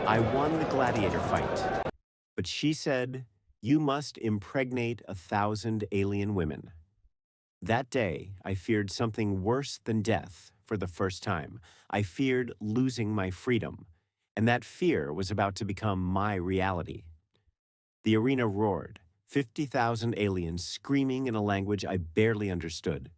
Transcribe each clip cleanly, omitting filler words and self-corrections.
I won the gladiator fight, but she said, you must impregnate 1,000 alien women. That day, I feared something worse than death for the first time. I feared losing my freedom, and that fear was about to become my reality. The arena roared, 50,000 aliens screaming in a language I barely understood.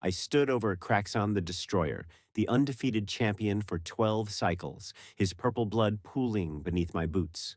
I stood over Kraxon the Destroyer, the undefeated champion for 12 cycles, his purple blood pooling beneath my boots.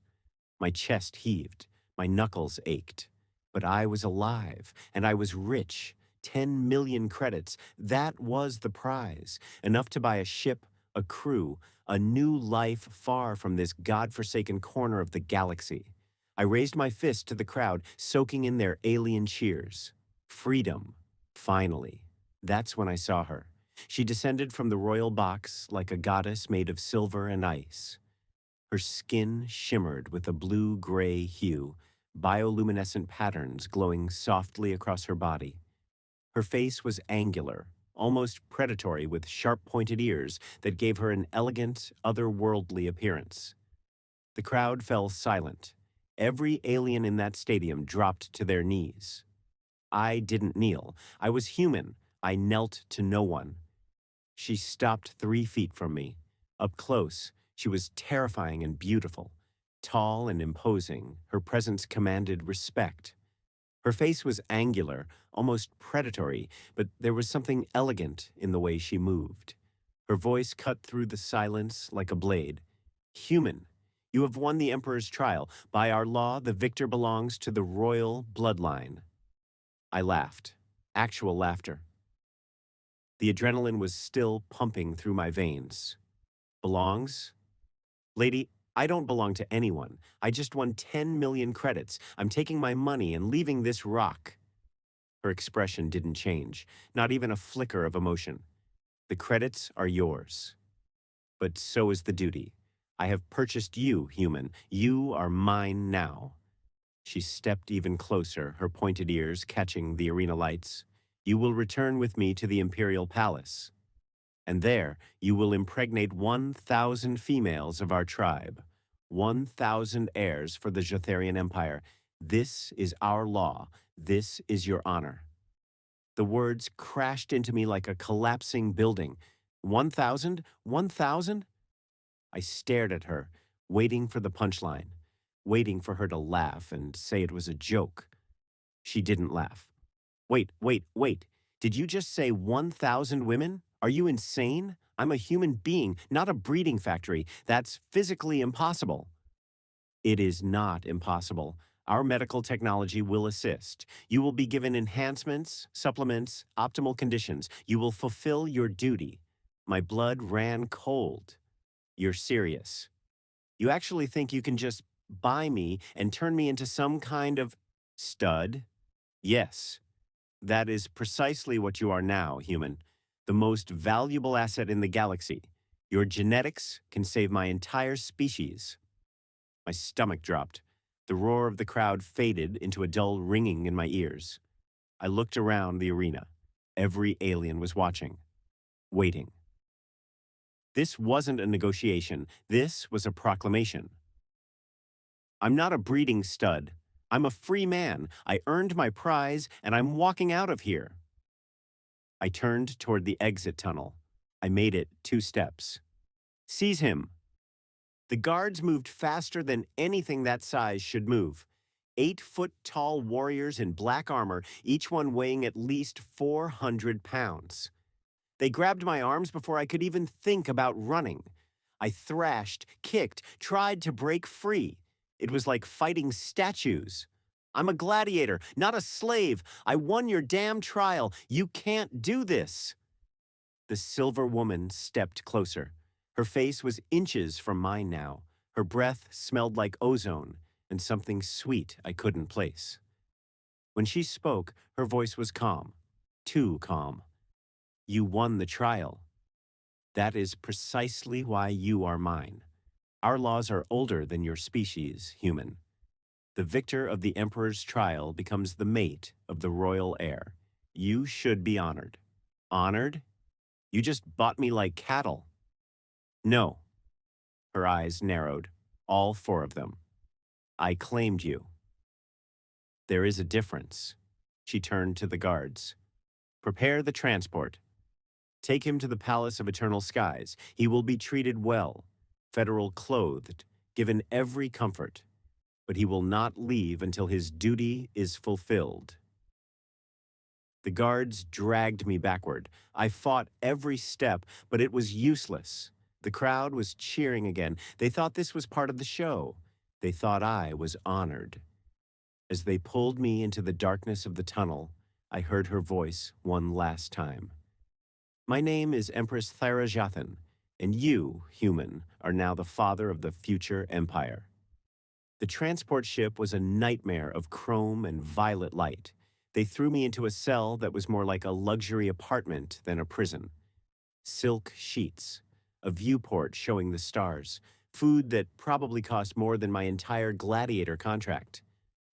My chest heaved, my knuckles ached. But I was alive, and I was rich. 10 million credits, that was the prize. Enough to buy a ship, a crew, a new life far from this godforsaken corner of the galaxy. I raised my fist to the crowd, soaking in their alien cheers. Freedom, finally. That's when I saw her. She descended from the royal box like a goddess made of silver and ice. Her skin shimmered with a blue-gray hue, bioluminescent patterns glowing softly across her body. Her face was angular, almost predatory, with sharp-pointed ears that gave her an elegant, otherworldly appearance. The crowd fell silent. Every alien in that stadium dropped to their knees. I didn't kneel. I was human. I knelt to no one. She stopped 3 feet from me. Up close, she was terrifying and beautiful. Tall and imposing, her presence commanded respect. Her face was angular, almost predatory, but there was something elegant in the way she moved. Her voice cut through the silence like a blade. Human, you have won the Emperor's trial. By our law, the victor belongs to the royal bloodline. I laughed. Actual laughter. The adrenaline was still pumping through my veins. Belongs? Lady, I don't belong to anyone. I just won 10 million credits. I'm taking my money and leaving this rock. Her expression didn't change, not even a flicker of emotion. The credits are yours. But so is the duty. I have purchased you, human. You are mine now. She stepped even closer, her pointed ears catching the arena lights. You will return with me to the Imperial Palace. And there you will impregnate 1,000 females of our tribe, 1,000 heirs for the Jotharian Empire. This is our law. This is your honor. The words crashed into me like a collapsing building. 1,000? 1,000? I stared at her, waiting for the punchline, waiting for her to laugh and say it was a joke. She didn't laugh. Wait. Did you just say 1,000 women? Are you insane? I'm a human being, not a breeding factory. That's physically impossible. It is not impossible. Our medical technology will assist. You will be given enhancements, supplements, optimal conditions. You will fulfill your duty. My blood ran cold. You're serious. You actually think you can just buy me and turn me into some kind of stud? Yes. That is precisely what you are now, human. The most valuable asset in the galaxy. Your genetics can save my entire species. My stomach dropped. The roar of the crowd faded into a dull ringing in my ears. I looked around the arena. Every alien was watching, waiting. This wasn't a negotiation. This was a proclamation. I'm not a breeding stud. I'm a free man. I earned my prize, and I'm walking out of here. I turned toward the exit tunnel. I made it 2 steps. Seize him. The guards moved faster than anything that size should move. 8-foot-tall warriors in black armor, each one weighing at least 400 pounds. They grabbed my arms before I could even think about running. I thrashed, kicked, tried to break free. It was like fighting statues. I'm a gladiator, not a slave. I won your damn trial. You can't do this. The silver woman stepped closer. Her face was inches from mine now. Her breath smelled like ozone and something sweet I couldn't place. When she spoke, her voice was calm, too calm. You won the trial. That is precisely why you are mine. Our laws are older than your species, human. The victor of the Emperor's trial becomes the mate of the royal heir. You should be honored. Honored? You just bought me like cattle. No. Her eyes narrowed, all four of them. I claimed you. There is a difference. She turned to the guards. Prepare the transport. Take him to the Palace of Eternal Skies. He will be treated well, federal clothed, given every comfort. But he will not leave until his duty is fulfilled. The guards dragged me backward. I fought every step, but it was useless. The crowd was cheering again. They thought this was part of the show. They thought I was honored. As they pulled me into the darkness of the tunnel, I heard her voice one last time. My name is Empress Thyra Jathan, and you, human, are now the father of the future empire. The transport ship was a nightmare of chrome and violet light. They threw me into a cell that was more like a luxury apartment than a prison. Silk sheets, a viewport showing the stars, food that probably cost more than my entire Gladiator contract.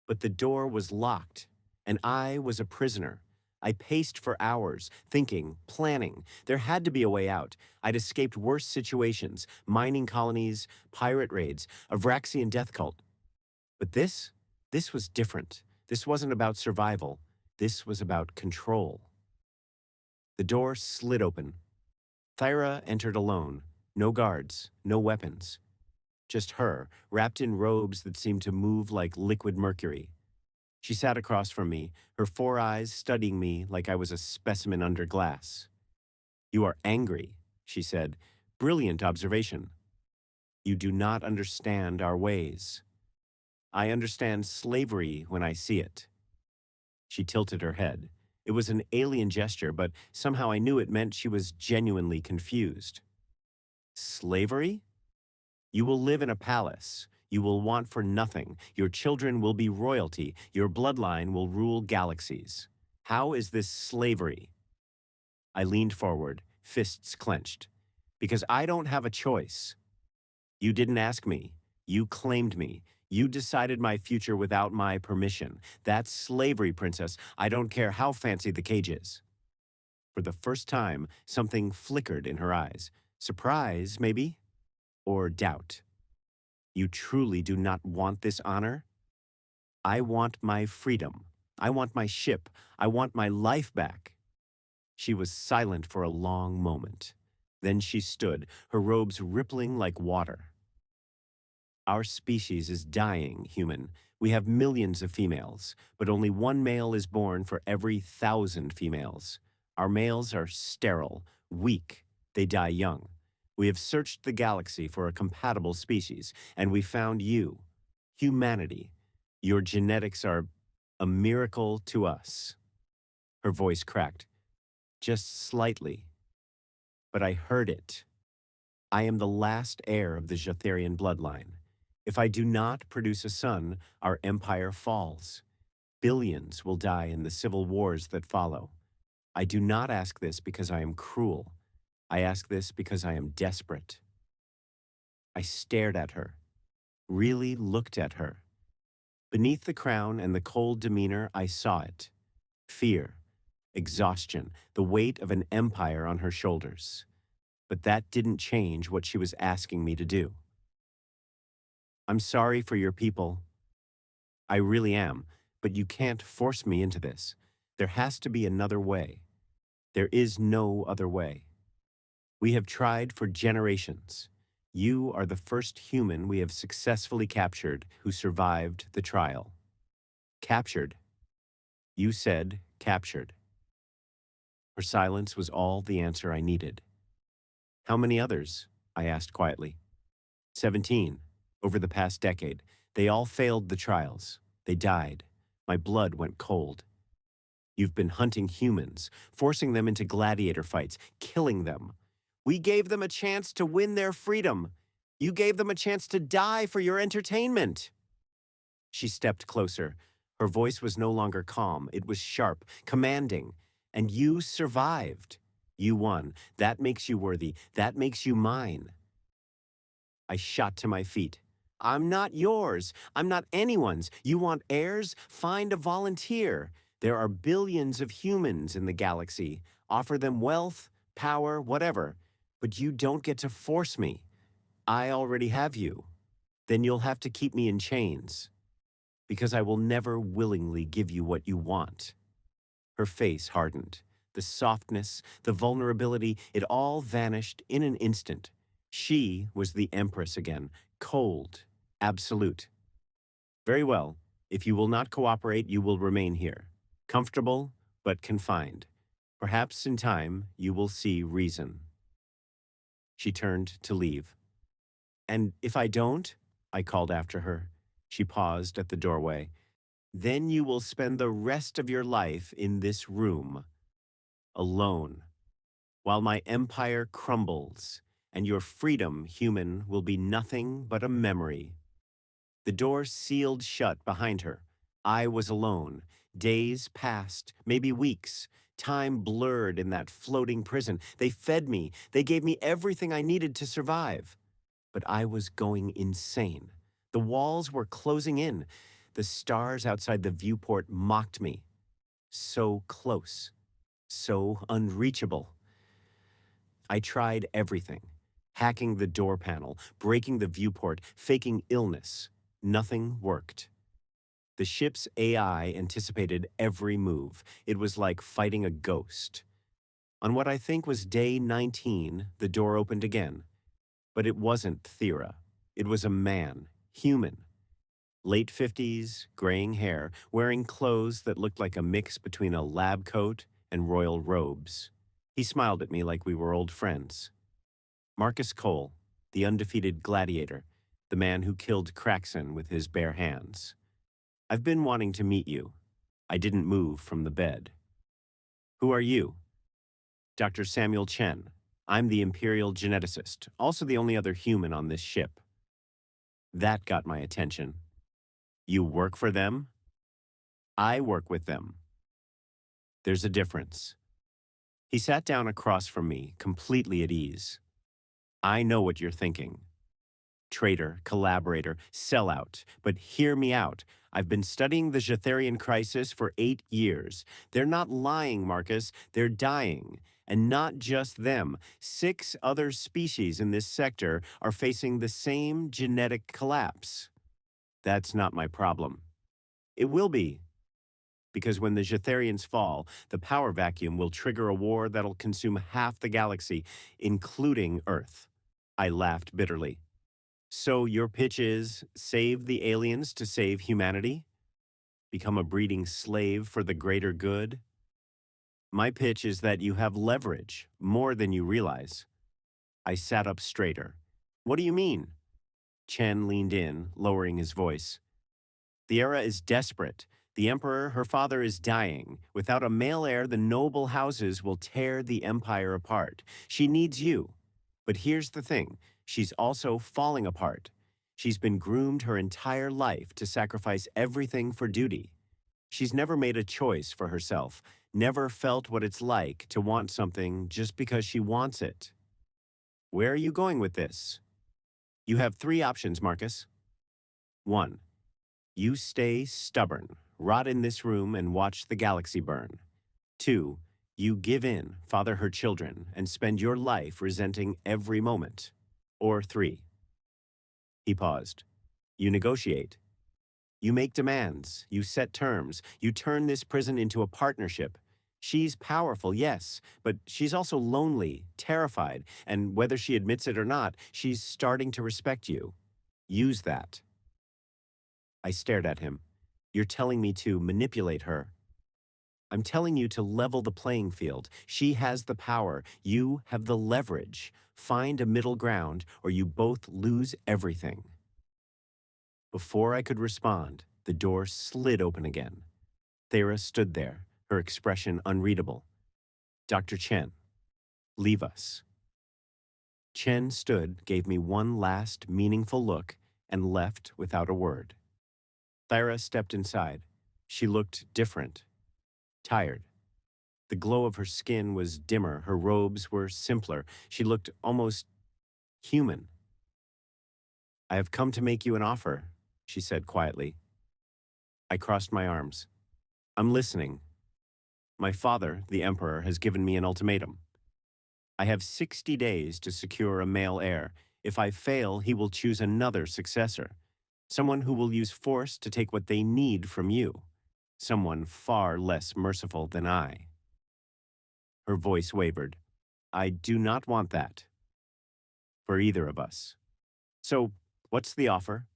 But the door was locked, and I was a prisoner. I paced for hours, thinking, planning. There had to be a way out. I'd escaped worse situations, mining colonies, pirate raids, a Vraxian death cult. But this was different. This wasn't about survival. This was about control. The door slid open. Thyra entered alone. No guards, no weapons. Just her, wrapped in robes that seemed to move like liquid mercury. She sat across from me, her four eyes studying me like I was a specimen under glass. You are angry, she said. Brilliant observation. You do not understand our ways. I understand slavery when I see it. She tilted her head. It was an alien gesture, but somehow I knew it meant she was genuinely confused. Slavery? You will live in a palace. You will want for nothing. Your children will be royalty. Your bloodline will rule galaxies. How is this slavery? I leaned forward, fists clenched. Because I don't have a choice. You didn't ask me. You claimed me. You decided my future without my permission. That's slavery, princess. I don't care how fancy the cage is. For the first time, something flickered in her eyes. Surprise, maybe? Or doubt. You truly do not want this honor? I want my freedom. I want my ship. I want my life back. She was silent for a long moment. Then she stood, her robes rippling like water. Our species is dying, human. We have millions of females, but only one male is born for every 1,000 females. Our males are sterile, weak. They die young. We have searched the galaxy for a compatible species, and we found you, humanity. Your genetics are a miracle to us. Her voice cracked, just slightly. But I heard it. I am the last heir of the Jatharian bloodline. If I do not produce a son, our empire falls. Billions will die in the civil wars that follow. I do not ask this because I am cruel. I ask this because I am desperate. I stared at her, really looked at her. Beneath the crown and the cold demeanor, I saw it. Fear, exhaustion, the weight of an empire on her shoulders. But that didn't change what she was asking me to do. I'm sorry for your people. I really am, but you can't force me into this. There has to be another way. There is no other way. We have tried for generations. You are the first human we have successfully captured who survived the trial. Captured. You said captured. Her silence was all the answer I needed. How many others? I asked quietly. 17. Over the past decade. They all failed the trials. They died. My blood went cold. You've been hunting humans, forcing them into gladiator fights, killing them. We gave them a chance to win their freedom. You gave them a chance to die for your entertainment. She stepped closer. Her voice was no longer calm. It was sharp, commanding. And you survived. You won. That makes you worthy. That makes you mine. I shot to my feet. I'm not yours. I'm not anyone's. You want heirs? Find a volunteer. There are billions of humans in the galaxy. Offer them wealth, power, whatever. But you don't get to force me. I already have you. Then you'll have to keep me in chains, because I will never willingly give you what you want." Her face hardened. The softness, the vulnerability, it all vanished in an instant. She was the empress again, cold, absolute. "Very well. If you will not cooperate, you will remain here. Comfortable, but confined. Perhaps in time you will see reason." She turned to leave. "And if I don't?" I called after her. She paused at the doorway. "Then you will spend the rest of your life in this room, alone, while my empire crumbles, and your freedom, human, will be nothing but a memory." The door sealed shut behind her. I was alone. Days passed, maybe weeks. Time blurred in that floating prison. They fed me. They gave me everything I needed to survive. But I was going insane. The walls were closing in. The stars outside the viewport mocked me. So close. So unreachable. I tried everything. Hacking the door panel, breaking the viewport, faking illness. Nothing worked. The ship's AI anticipated every move. It was like fighting a ghost. On what I think was day 19, the door opened again. But it wasn't Thera. It was a man, human. Late 50s, graying hair, wearing clothes that looked like a mix between a lab coat and royal robes. He smiled at me like we were old friends. Marcus Cole, the undefeated gladiator, the man who killed Kraxon with his bare hands. "I've been wanting to meet you." I didn't move from the bed. "Who are you?" "Dr. Samuel Chen. I'm the Imperial geneticist, also the only other human on this ship." That got my attention. "You work for them?" "I work with them." "There's a difference." He sat down across from me, completely at ease. "I know what you're thinking. Traitor, collaborator, sellout. But hear me out. I've been studying the Jatharian crisis for 8 years. They're not lying, Marcus. They're dying. And not just them. 6 other species in this sector are facing the same genetic collapse. That's not my problem. It will be. Because when the Jatharians fall, the power vacuum will trigger a war that'll consume half the galaxy, including Earth. I laughed bitterly. "So your pitch is save the aliens to save humanity? Become a breeding slave for the greater good?" "My pitch is that you have leverage, more than you realize." I sat up straighter. "What do you mean?" Chen leaned in, lowering his voice. "The era is desperate. The emperor, her father, is dying. Without a male heir, the noble houses will tear the empire apart. She needs you. But here's the thing. She's also falling apart. She's been groomed her entire life to sacrifice everything for duty. She's never made a choice for herself, never felt what it's like to want something just because she wants it." "Where are you going with this?" "You have 3 options, Marcus. 1. You stay stubborn, rot in this room and watch the galaxy burn. 2. You give in, father her children, and spend your life resenting every moment. Or 3. He paused. You negotiate. You make demands, you set terms, you turn this prison into a partnership. She's powerful, yes, but she's also lonely, terrified, and whether she admits it or not, she's starting to respect you. Use that." I stared at him. "You're telling me to manipulate her." "I'm telling you to level the playing field. She has the power. You have the leverage. Find a middle ground, or you both lose everything." Before I could respond, the door slid open again. Thera stood there, her expression unreadable. "Dr. Chen, leave us." Chen stood, gave me one last meaningful look, and left without a word. Thyra stepped inside. She looked different, tired. The glow of her skin was dimmer, her robes were simpler. She looked almost human. "I have come to make you an offer," she said quietly. I crossed my arms. "I'm listening." "My father, the Emperor, has given me an ultimatum. I have 60 days to secure a male heir. If I fail, he will choose another successor, someone who will use force to take what they need from you, someone far less merciful than I." Her voice wavered. "I do not want that for either of us. So, what's the offer?"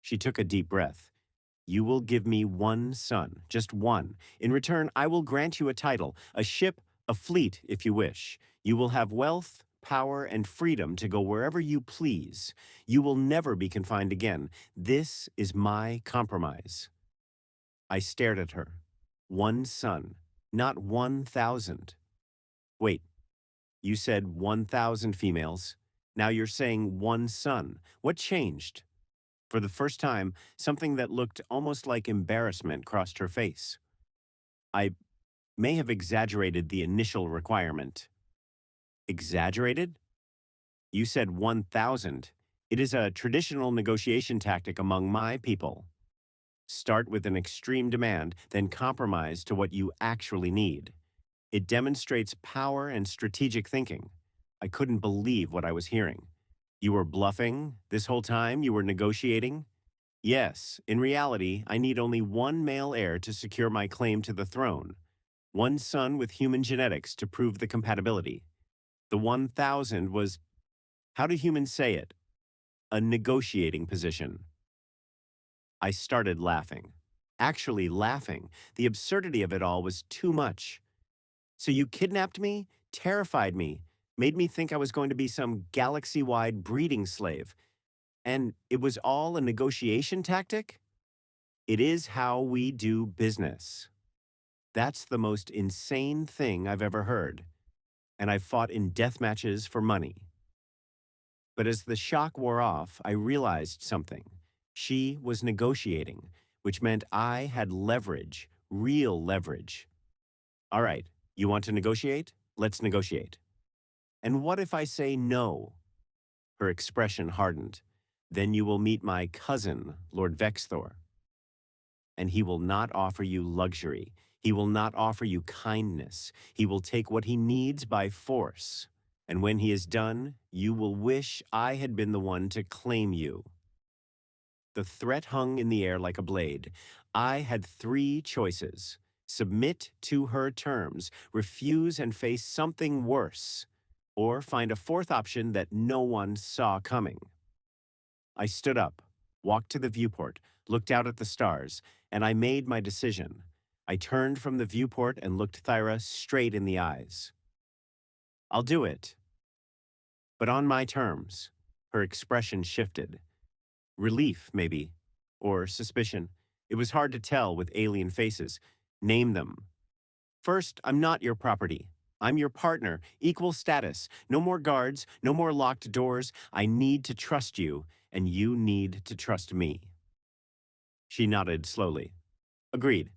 She took a deep breath. "You will give me one son, just one. In return, I will grant you a title, a ship, a fleet, if you wish. You will have wealth, power, and freedom to go wherever you please. You will never be confined again. This is my compromise." I stared at her. One son, not 1,000. Wait, you said 1,000 females. Now you're saying one son. What changed? For the first time, something that looked almost like embarrassment crossed her face. "I may have exaggerated the initial requirement." "Exaggerated? You said 1,000. It is a traditional negotiation tactic among my people. Start with an extreme demand, then compromise to what you actually need. It demonstrates power and strategic thinking." I couldn't believe what I was hearing. "You were bluffing? This whole time you were negotiating?" "Yes, in reality, I need only one male heir to secure my claim to the throne. One son with human genetics to prove the compatibility. The 1,000 was, how do humans say it? A negotiating position." I started laughing. Actually laughing. The absurdity of it all was too much. "So you kidnapped me, terrified me, made me think I was going to be some galaxy-wide breeding slave. And it was all a negotiation tactic?" "It is how we do business." That's the most insane thing I've ever heard. And I've fought in death matches for money. But as the shock wore off, I realized something. She was negotiating, which meant I had leverage, real leverage. "All right, you want to negotiate? Let's negotiate." "And what if I say no?" Her expression hardened. "Then you will meet my cousin, Lord Vexthor. And he will not offer you luxury. He will not offer you kindness. He will take what he needs by force. And when he is done, you will wish I had been the one to claim you." The threat hung in the air like a blade. I had three choices: submit to her terms, refuse and face something worse, or find a fourth option that no one saw coming. I stood up, walked to the viewport, looked out at the stars, and I made my decision. I turned from the viewport and looked Thyra straight in the eyes. "I'll do it, but on my terms." Her expression shifted. Relief, maybe, or suspicion. It was hard to tell with alien faces. "Name them." "First, I'm not your property. I'm your partner, equal status. No more guards, no more locked doors. I need to trust you, and you need to trust me." She nodded slowly. "Agreed."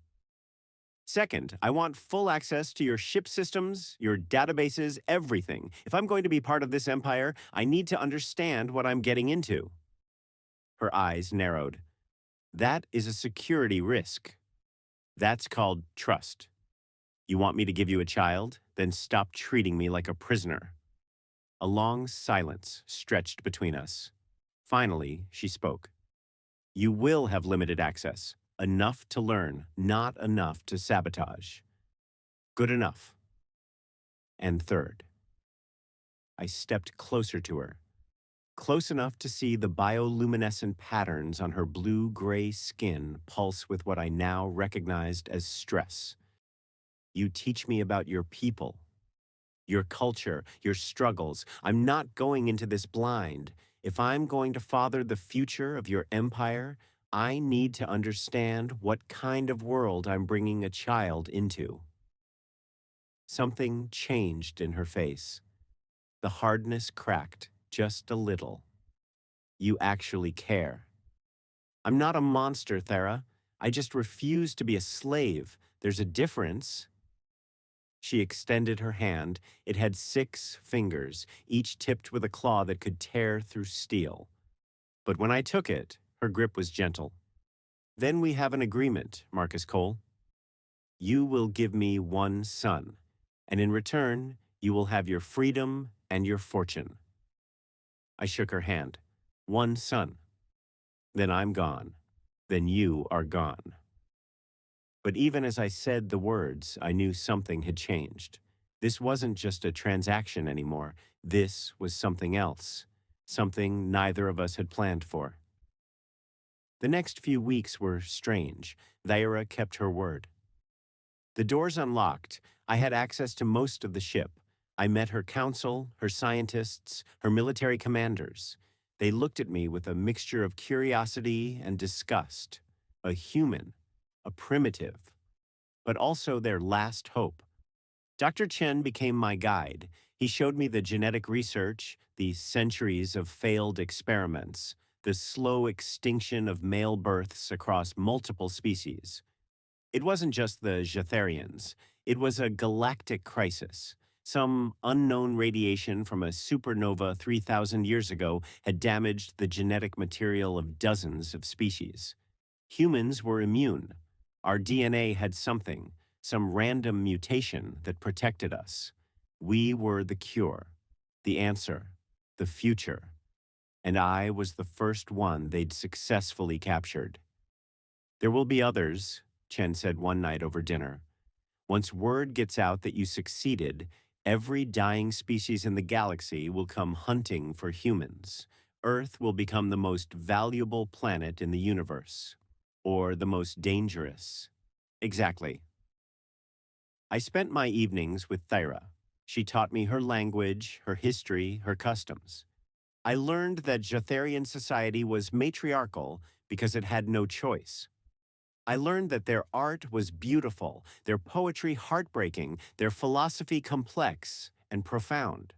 "Second, I want full access to your ship systems, your databases, everything. If I'm going to be part of this empire, I need to understand what I'm getting into." Her eyes narrowed. "That is a security risk. That's called trust. You want me to give you a child? Then stop treating me like a prisoner." A long silence stretched between us. Finally, she spoke. "You will have limited access. Enough to learn, not enough to sabotage." "Good enough." And third. I stepped closer to her, close enough to see the bioluminescent patterns on her blue-gray skin pulse with what I now recognized as stress. "You teach me about your people, your culture, your struggles. I'm not going into this blind. If I'm going to father the future of your empire, I need to understand what kind of world I'm bringing a child into." Something changed in her face. The hardness cracked just a little. "You actually care." "I'm not a monster, Thera. I just refuse to be a slave. There's a difference." She extended her hand. It had 6 fingers, each tipped with a claw that could tear through steel. But when I took it, her grip was gentle. "Then we have an agreement, Marcus Cole. You will give me one son, and in return, you will have your freedom and your fortune." I shook her hand. One son. Then I'm gone. Then you are gone. But even as I said the words, I knew something had changed. This wasn't just a transaction anymore. This was something else. Something neither of us had planned for. The next few weeks were strange. Thyra kept her word. The doors unlocked. I had access to most of the ship. I met her council, her scientists, her military commanders. They looked at me with a mixture of curiosity and disgust. A human, a primitive, but also their last hope. Dr. Chen became my guide. He showed me the genetic research, the centuries of failed experiments, the slow extinction of male births across multiple species. It wasn't just the Jatharians. It was a galactic crisis. Some unknown radiation from a supernova 3,000 years ago had damaged the genetic material of dozens of species. Humans were immune. Our DNA had something, some random mutation that protected us. We were the cure, the answer, the future. And I was the first one they'd successfully captured. There will be others, Chen said one night over dinner. Once word gets out that you succeeded, every dying species in the galaxy will come hunting for humans. Earth will become the most valuable planet in the universe. Or the most dangerous. Exactly. I spent my evenings with Thyra. She taught me her language, her history, her customs. I learned that Jatharian society was matriarchal because it had no choice. I learned that their art was beautiful, their poetry heartbreaking, their philosophy complex and profound.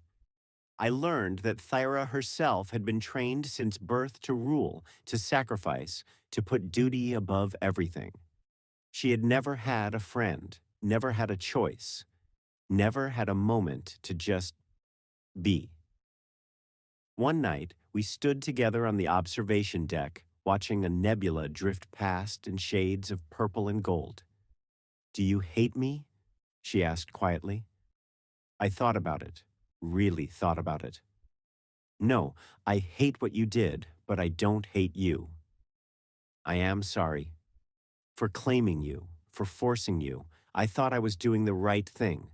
I learned that Thyra herself had been trained since birth to rule, to sacrifice, to put duty above everything. She had never had a friend, never had a choice, never had a moment to just be. One night, we stood together on the observation deck, watching a nebula drift past in shades of purple and gold. "Do you hate me?" she asked quietly. I thought about it, really thought about it. "No, I hate what you did, but I don't hate you. I am sorry. For claiming you, for forcing you. I thought I was doing the right thing.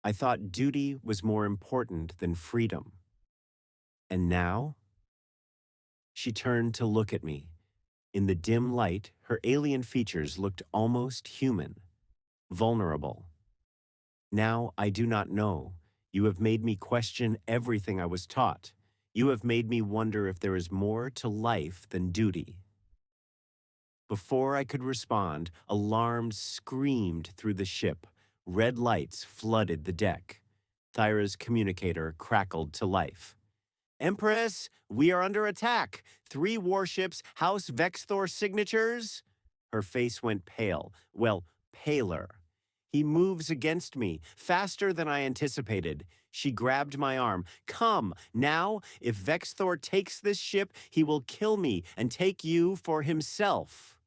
I thought duty was more important than freedom. And now?" She turned to look at me. In the dim light, her alien features looked almost human, vulnerable. "Now I do not know. You have made me question everything I was taught. You have made me wonder if there is more to life than duty." Before I could respond, alarms screamed through the ship. Red lights flooded the deck. Thyra's communicator crackled to life. "Empress, we are under attack. 3 warships, House Vexthor signatures." Her face went pale. Well, paler. "He moves against me, faster than I anticipated." She grabbed my arm. "Come, now, if Vexthor takes this ship, he will kill me and take you for himself."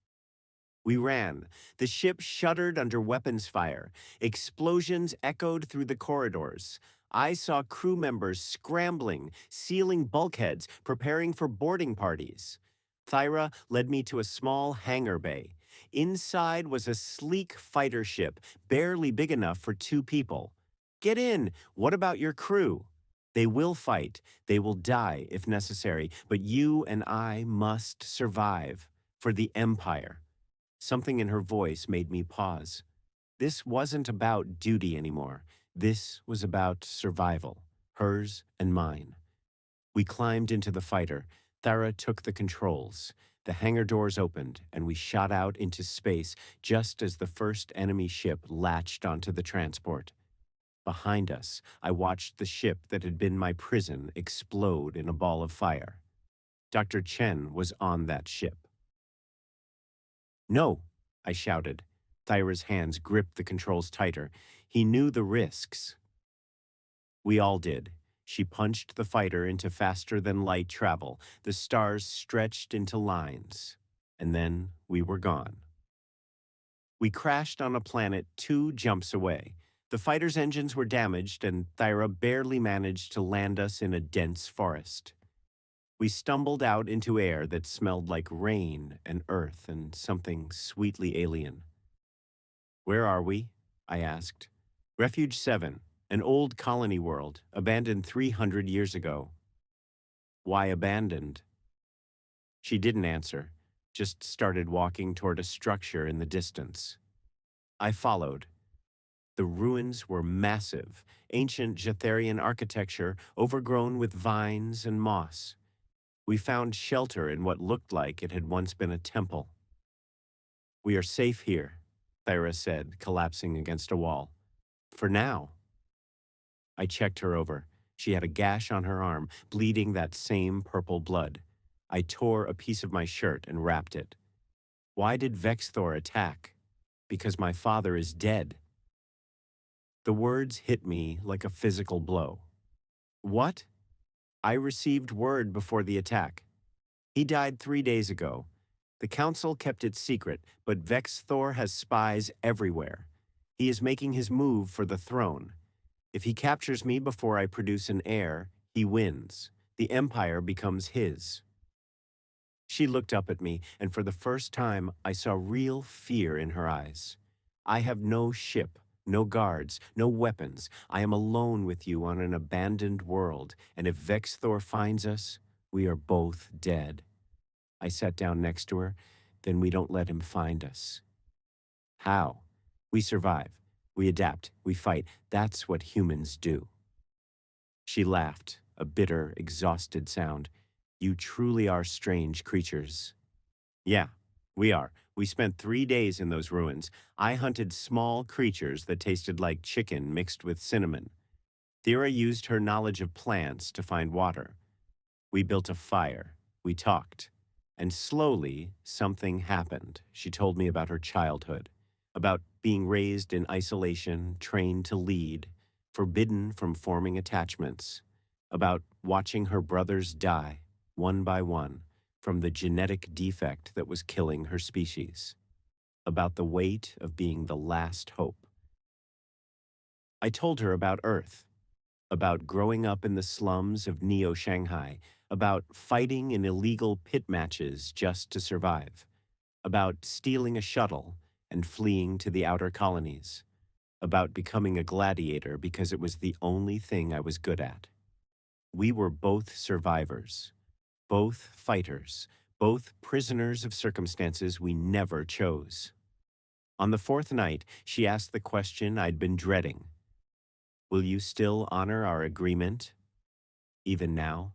We ran. The ship shuddered under weapons fire. Explosions echoed through the corridors. I saw crew members scrambling, sealing bulkheads, preparing for boarding parties. Thyra led me to a small hangar bay. Inside was a sleek fighter ship, barely big enough for 2 people. "Get in. What about your crew?" "They will fight. They will die if necessary. But you and I must survive. For the Empire." Something in her voice made me pause. This wasn't about duty anymore. This was about survival, hers and mine. We climbed into the fighter. Thyra took the controls. The hangar doors opened, and we shot out into space just as the first enemy ship latched onto the transport. Behind us, I watched the ship that had been my prison explode in a ball of fire. Dr. Chen was on that ship. "No," I shouted. Thyra's hands gripped the controls tighter. He knew the risks. We all did. She punched the fighter into faster-than-light travel. The stars stretched into lines. And then we were gone. We crashed on a planet 2 jumps away. The fighter's engines were damaged, and Thyra barely managed to land us in a dense forest. We stumbled out into air that smelled like rain and earth and something sweetly alien. "Where are we?" I asked. "Refuge 7, an old colony world, abandoned 300 years ago." "Why abandoned?" She didn't answer, just started walking toward a structure in the distance. I followed. The ruins were massive, ancient Jatharian architecture overgrown with vines and moss. We found shelter in what looked like it had once been a temple. "We are safe here," Thyra said, collapsing against a wall. "For now." I checked her over. She had a gash on her arm, bleeding that same purple blood. I tore a piece of my shirt and wrapped it. "Why did Vexthor attack?" "Because my father is dead." The words hit me like a physical blow. "What?" "I received word before the attack. He died 3 days ago. The council kept it secret, but Vexthor has spies everywhere. He is making his move for the throne. If he captures me before I produce an heir, he wins. The empire becomes his." She looked up at me, and for the first time, I saw real fear in her eyes. "I have no ship, no guards, no weapons. I am alone with you on an abandoned world, and if Vexthor finds us, we are both dead." I sat down next to her. "Then we don't let him find us." "How?" "We survive. We adapt. We fight. That's what humans do." She laughed, a bitter, exhausted sound. "You truly are strange creatures." "Yeah, we are. We spent 3 days in those ruins. I hunted small creatures that tasted like chicken mixed with cinnamon. Thera used her knowledge of plants to find water. We built a fire. We talked. And slowly, something happened." She told me about her childhood, about being raised in isolation, trained to lead, forbidden from forming attachments, about watching her brothers die, one by one, from the genetic defect that was killing her species, about the weight of being the last hope. I told her about Earth, about growing up in the slums of Neo-Shanghai, about fighting in illegal pit matches just to survive, about stealing a shuttle and fleeing to the outer colonies, about becoming a gladiator because it was the only thing I was good at. We were both survivors, both fighters, both prisoners of circumstances we never chose. On the fourth night, she asked the question I'd been dreading. "Will you still honor our agreement, even now?"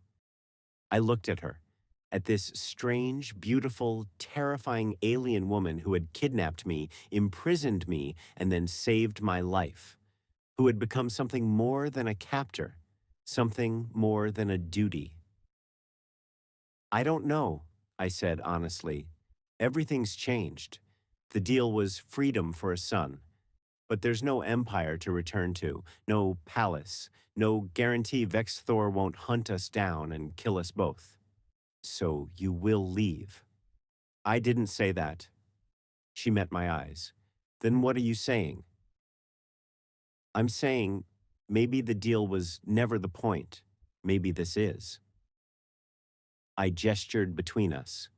I looked at her, at this strange, beautiful, terrifying alien woman who had kidnapped me, imprisoned me, and then saved my life, who had become something more than a captor, something more than a duty. "I don't know," I said honestly. "Everything's changed. The deal was freedom for a son. But there's no empire to return to, no palace, no guarantee Vexthor won't hunt us down and kill us both. So you will leave." "I didn't say that." She met my eyes. "Then what are you saying?" "I'm saying maybe the deal was never the point. Maybe this is." I gestured between us.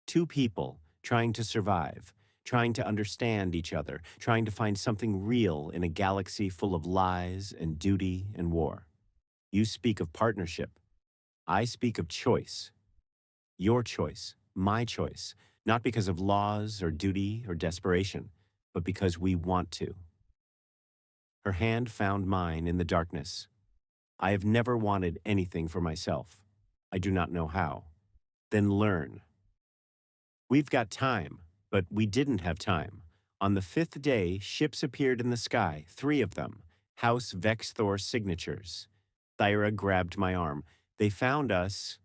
Two people trying to survive, trying to understand each other, trying to find something real in a galaxy full of lies and duty and war. You speak of partnership. I speak of choice. Your choice, my choice, not because of laws or duty or desperation, but because we want to. Her hand found mine in the darkness. "I have never wanted anything for myself. I do not know how." "Then learn." "We've got time." But we didn't have time. On the 5th day, ships appeared in the sky, 3 of them, House Vexthor signatures. Thyra grabbed my arm. "They found us."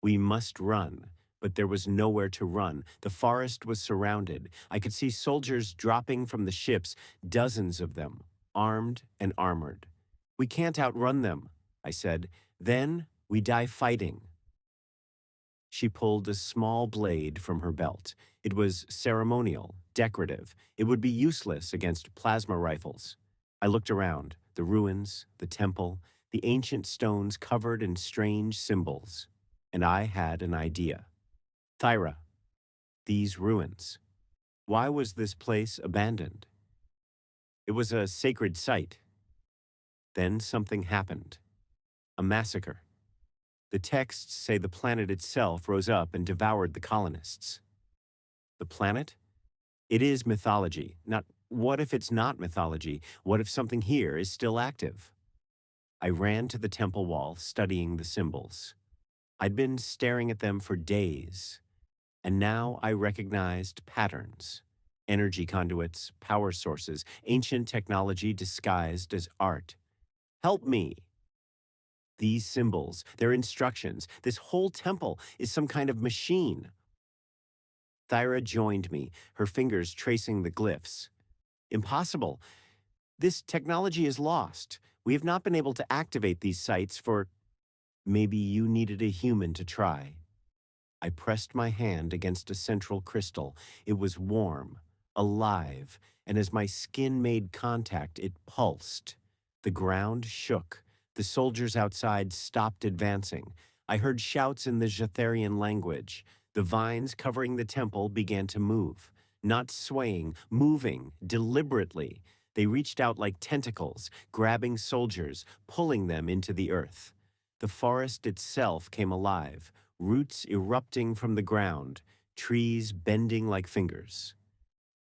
We must run, but there was nowhere to run. The forest was surrounded. I could see soldiers dropping from the ships, dozens of them, armed and armored. "We can't outrun them," I said. "Then we die fighting." She pulled a small blade from her belt. It was ceremonial, decorative. It would be useless against plasma rifles. I looked around, the ruins, the temple, the ancient stones covered in strange symbols. and I had an idea. Thyra, these ruins. Why was this place abandoned? It was a sacred site. Then something happened. A massacre. The texts say the planet itself rose up and devoured the colonists. The planet? It is mythology. What if it's not mythology? What if something here is still active? I ran to the temple wall, studying the symbols. I'd been staring at them for days, and now I recognized patterns. Energy conduits, power sources, ancient technology disguised as art. Help me! These symbols, their instructions, this whole temple is some kind of machine. Thyra joined me, her fingers tracing the glyphs. Impossible. This technology is lost. We have not been able to activate these sites for... Maybe you needed a human to try. I pressed my hand against a central crystal. It was warm, alive, and as my skin made contact, it pulsed. The ground shook. The soldiers outside stopped advancing. I heard shouts in the Jatharian language. The vines covering the temple began to move, not swaying, moving deliberately. They reached out like tentacles, grabbing soldiers, pulling them into the earth. The forest itself came alive, roots erupting from the ground, trees bending like fingers.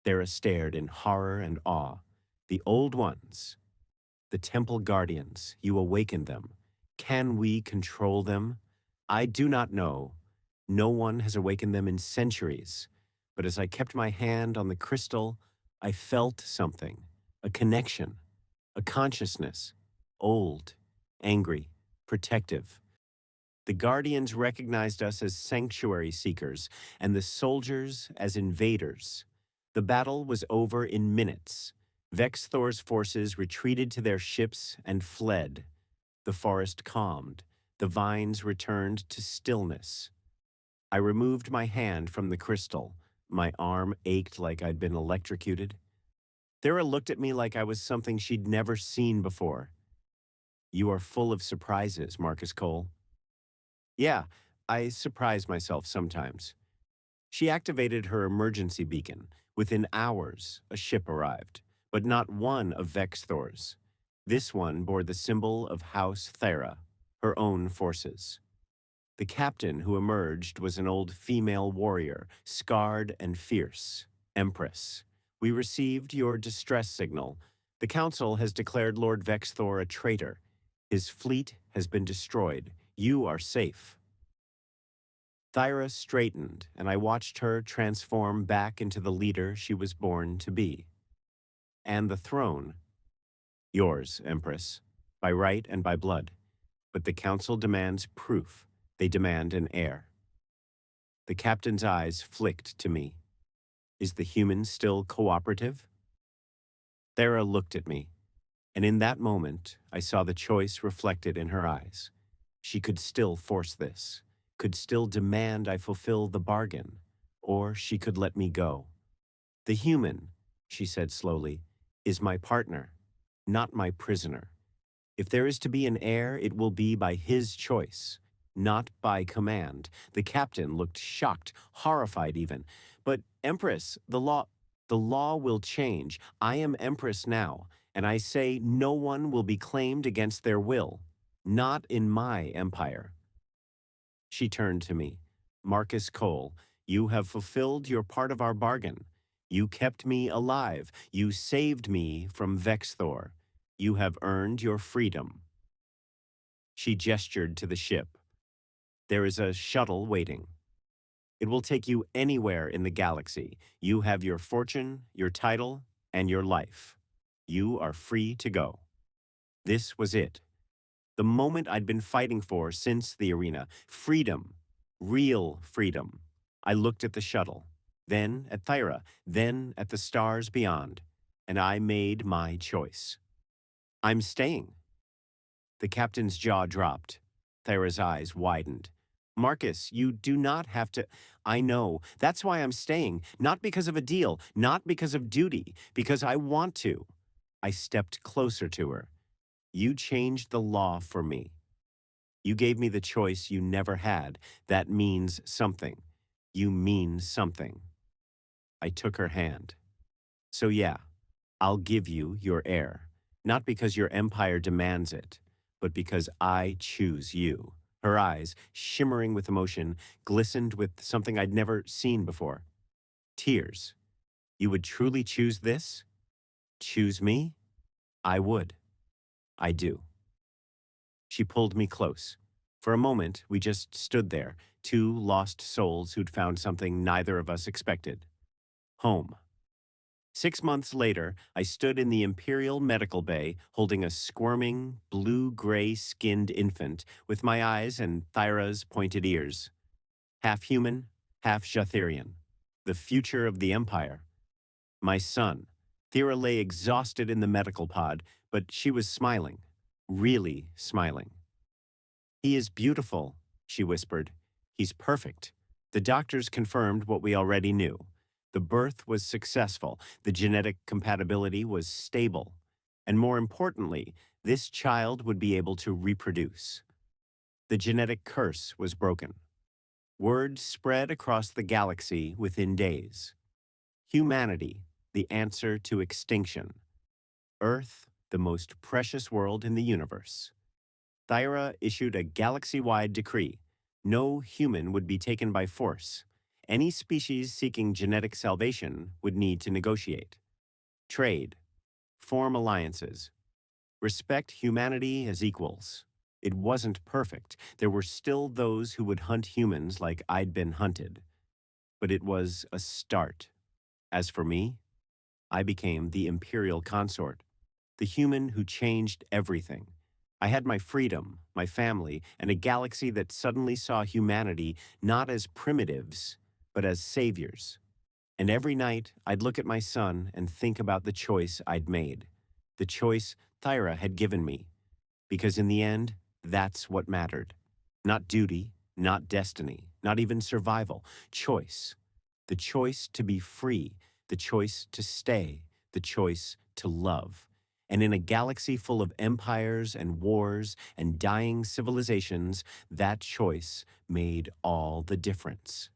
Thera stared in horror and awe. The old ones, the temple guardians, you awakened them. Can we control them? I do not know. No one has awakened them in centuries. But as I kept my hand on the crystal, I felt something, a connection, a consciousness, old, angry, protective. The guardians recognized us as sanctuary seekers and the soldiers as invaders. The battle was over in minutes. Vexthor's forces retreated to their ships and fled. The forest calmed. The vines returned to stillness. I removed my hand from the crystal. My arm ached like I'd been electrocuted. Thera looked at me like I was something she'd never seen before. You are full of surprises, Marcus Cole. Yeah, I surprise myself sometimes. She activated her emergency beacon. Within hours, a ship arrived, but not one of Vexthor's. This one bore the symbol of House Thera, her own forces. The captain who emerged was an old female warrior, scarred and fierce, Empress. We received your distress signal. The council has declared Lord Vexthor a traitor. His fleet has been destroyed. You are safe. Thyra straightened, and I watched her transform back into the leader she was born to be. And the throne, yours, Empress, by right and by blood. But the council demands proof. They demand an heir. The captain's eyes flicked to me. Is the human still cooperative? Thera looked at me, and in that moment, I saw the choice reflected in her eyes. She could still force this, could still demand I fulfill the bargain, or she could let me go. The human, she said slowly, is my partner, not my prisoner. If there is to be an heir, it will be by his choice, not by command. The captain looked shocked, horrified even. But Empress, the law will change. I am Empress now, and I say no one will be claimed against their will, not in my empire. She turned to me. Marcus Cole, you have fulfilled your part of our bargain. You kept me alive. You saved me from Vexthor. You have earned your freedom. She gestured to the ship. There is a shuttle waiting. It will take you anywhere in the galaxy. You have your fortune, your title, and your life. You are free to go. This was it. The moment I'd been fighting for since the arena. Freedom. Real freedom. I looked at the shuttle, then at Thyra, then at the stars beyond, and I made my choice. I'm staying. The captain's jaw dropped. Thyra's eyes widened. Marcus, you do not have to... I know. That's why I'm staying. Not because of a deal. Not because of duty. Because I want to. I stepped closer to her. You changed the law for me. You gave me the choice you never had. That means something. You mean something. I took her hand. So yeah, I'll give you your heir. Not because your empire demands it, but because I choose you. Her eyes, shimmering with emotion, glistened with something I'd never seen before. Tears. You would truly choose this? Choose me? I would. I do. She pulled me close. For a moment, we just stood there, two lost souls who'd found something neither of us expected. Home. 6 months later, I stood in the Imperial Medical Bay holding a squirming, blue-gray skinned infant with my eyes and Thyra's pointed ears. Half human, half Jathirian. The future of the Empire. My son. Thyra lay exhausted in the medical pod, but she was smiling. Really smiling. He is beautiful, she whispered. He's perfect. The doctors confirmed what we already knew. The birth was successful, the genetic compatibility was stable, and more importantly, this child would be able to reproduce. The genetic curse was broken. Word spread across the galaxy within days. Humanity, the answer to extinction. Earth, the most precious world in the universe. Thyra issued a galaxy-wide decree. No human would be taken by force. Any species seeking genetic salvation would need to negotiate. Trade. Form alliances. Respect humanity as equals. It wasn't perfect. There were still those who would hunt humans like I'd been hunted. But it was a start. As for me, I became the Imperial Consort, the human who changed everything. I had my freedom, my family, and a galaxy that suddenly saw humanity not as primitives, but as saviors. And every night, I'd look at my son and think about the choice I'd made, the choice Thyra had given me. Because in the end, that's what mattered. Not duty, not destiny, not even survival. Choice. The choice to be free, the choice to stay, the choice to love. And in a galaxy full of empires and wars and dying civilizations, that choice made all the difference.